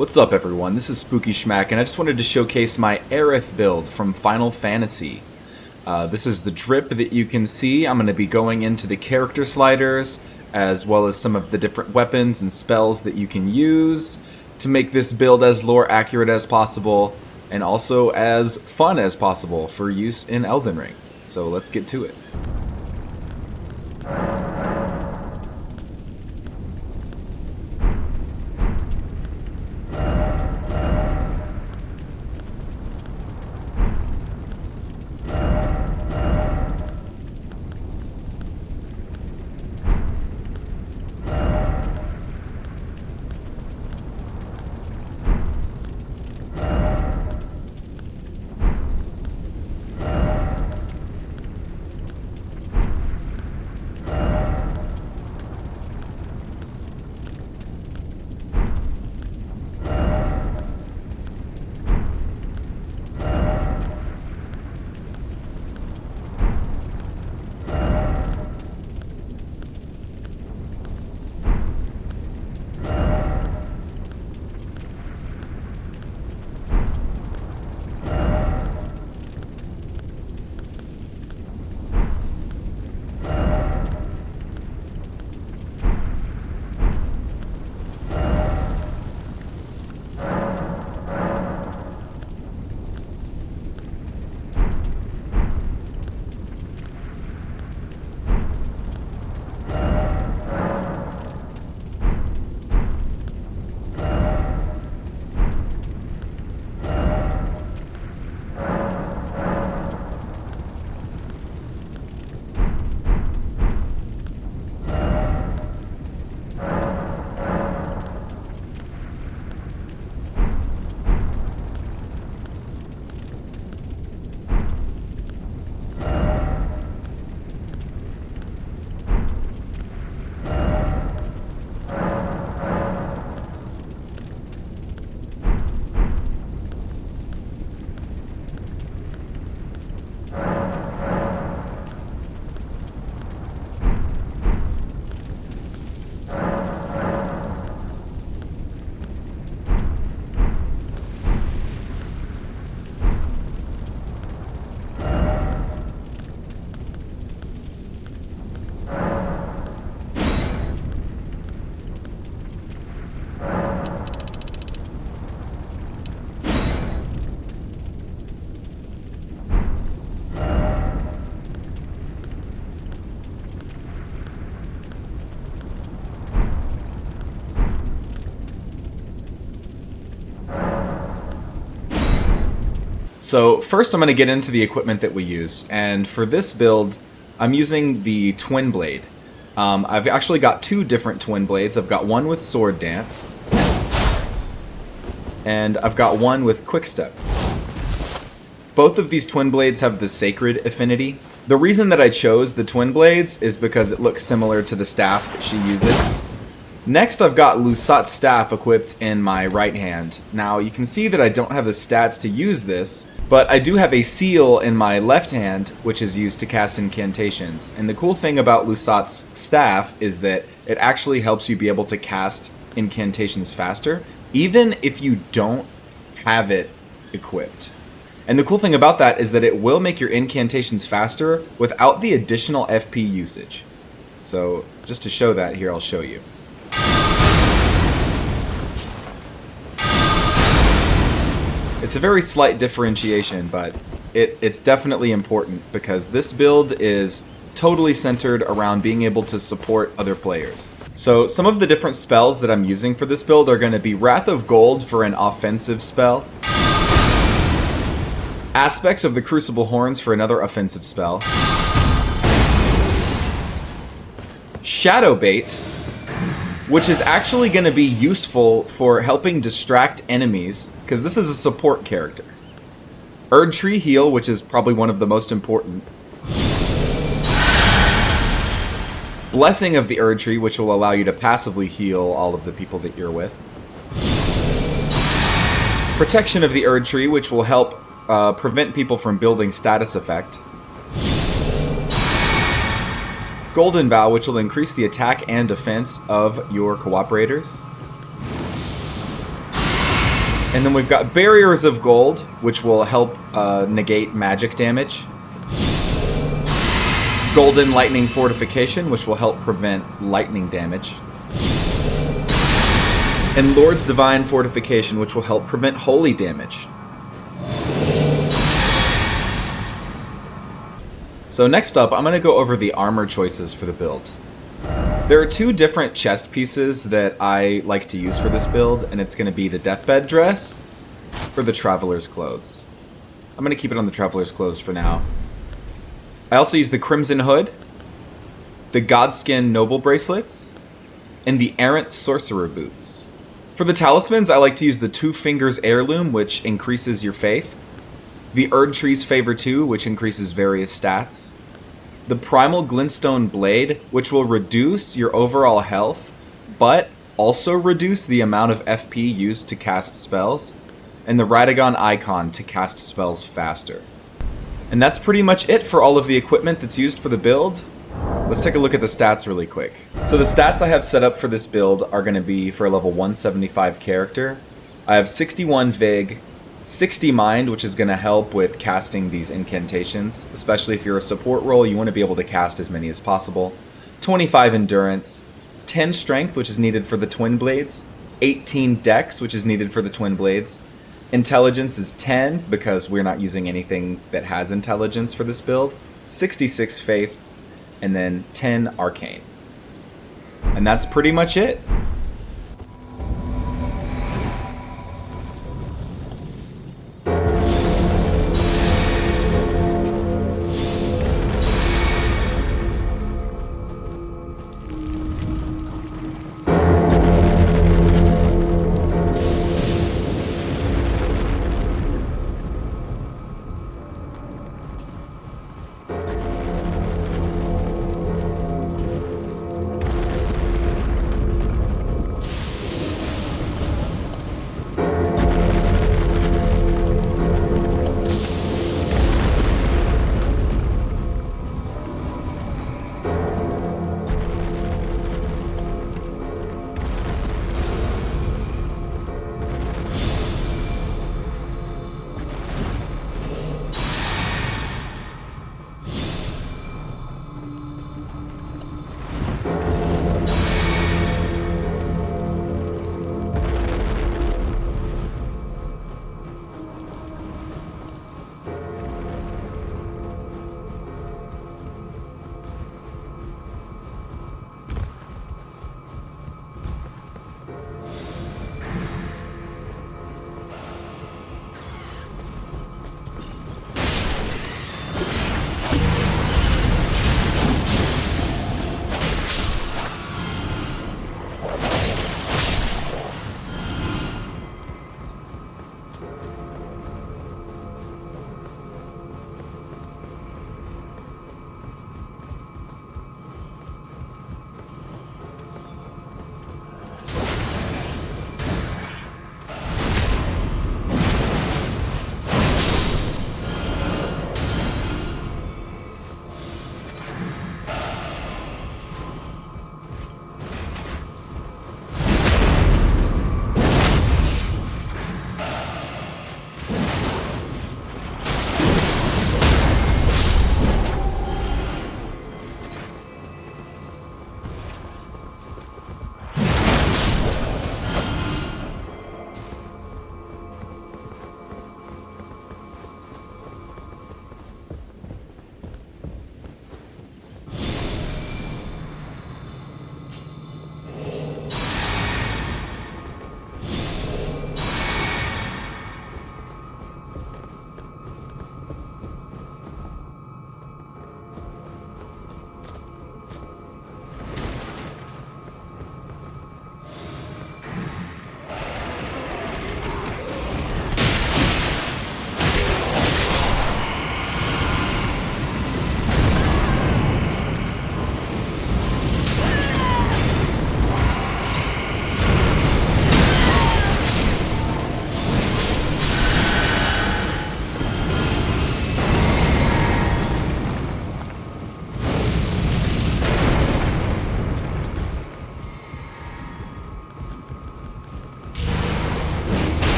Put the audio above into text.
What's up everyone, this is Spooky Schmack, and I just wanted to showcase my Aerith build from Final Fantasy. This is the drip that you can see. I'm going to be going into the character sliders, as well as some of the different weapons and spells that you can use to make this build as lore accurate as possible, and also as fun as possible for use in Elden Ring. So let's get to it. So first I'm going to get into the equipment that we use, and for this build I'm using the Twin Blade. I've actually got two different Twin Blades. I've got one with Sword Dance, and I've got one with Quick Step. Both of these Twin Blades have the Sacred affinity. The reason that I chose the Twin Blades is because it looks similar to the staff that she uses. Next, I've got Lusat's staff equipped in my right hand. Now, you can see that I don't have the stats to use this, but I do have a seal in my left hand, which is used to cast incantations. And the cool thing about Lusat's staff is that it actually helps you be able to cast incantations faster, even if you don't have it equipped. And the cool thing about that is that it will make your incantations faster without the additional FP usage. So, just to show that here, I'll show you. It's a very slight differentiation, but it's definitely important because this build is totally centered around being able to support other players. So some of the different spells that I'm using for this build are going to be Wrath of Gold for an offensive spell, Aspects of the Crucible Horns for another offensive spell, Shadow Bait, which is actually going to be useful for helping distract enemies, because this is a support character. Erd Tree Heal, which is probably one of the most important. Blessing of the Erd Tree, which will allow you to passively heal all of the people that you're with. Protection of the Erd Tree, which will help prevent people from building status effect. Golden Bow, which will increase the attack and defense of your cooperators. And then we've got Barriers of Gold, which will help negate magic damage. Golden Lightning Fortification, which will help prevent lightning damage. And Lord's Divine Fortification, which will help prevent holy damage. So next up, I'm going to go over the armor choices for the build. There are two different chest pieces that I like to use for this build, and it's going to be the Deathbed Dress or the Traveler's Clothes. I'm going to keep it on the Traveler's Clothes for now. I also use the Crimson Hood, the Godskin Noble Bracelets, and the Errant Sorcerer Boots. For the talismans, I like to use the Two Fingers Heirloom, which increases your faith, the Erdtree's Favor 2, which increases various stats, the Primal Glintstone Blade, which will reduce your overall health, but also reduce the amount of FP used to cast spells, and the Radagon Icon to cast spells faster. And that's pretty much it for all of the equipment that's used for the build. Let's take a look at the stats really quick. So the stats I have set up for this build are going to be for a level 175 character. I have 61 Vig, 60 Mind, which is going to help with casting these incantations. Especially if you're a support role, you want to be able to cast as many as possible. 25 Endurance, 10 Strength, which is needed for the Twin Blades, 18 Dex, which is needed for the Twin Blades. Intelligence is 10, because we're not using anything that has intelligence for this build. 66 Faith, and then 10 Arcane. And that's pretty much it.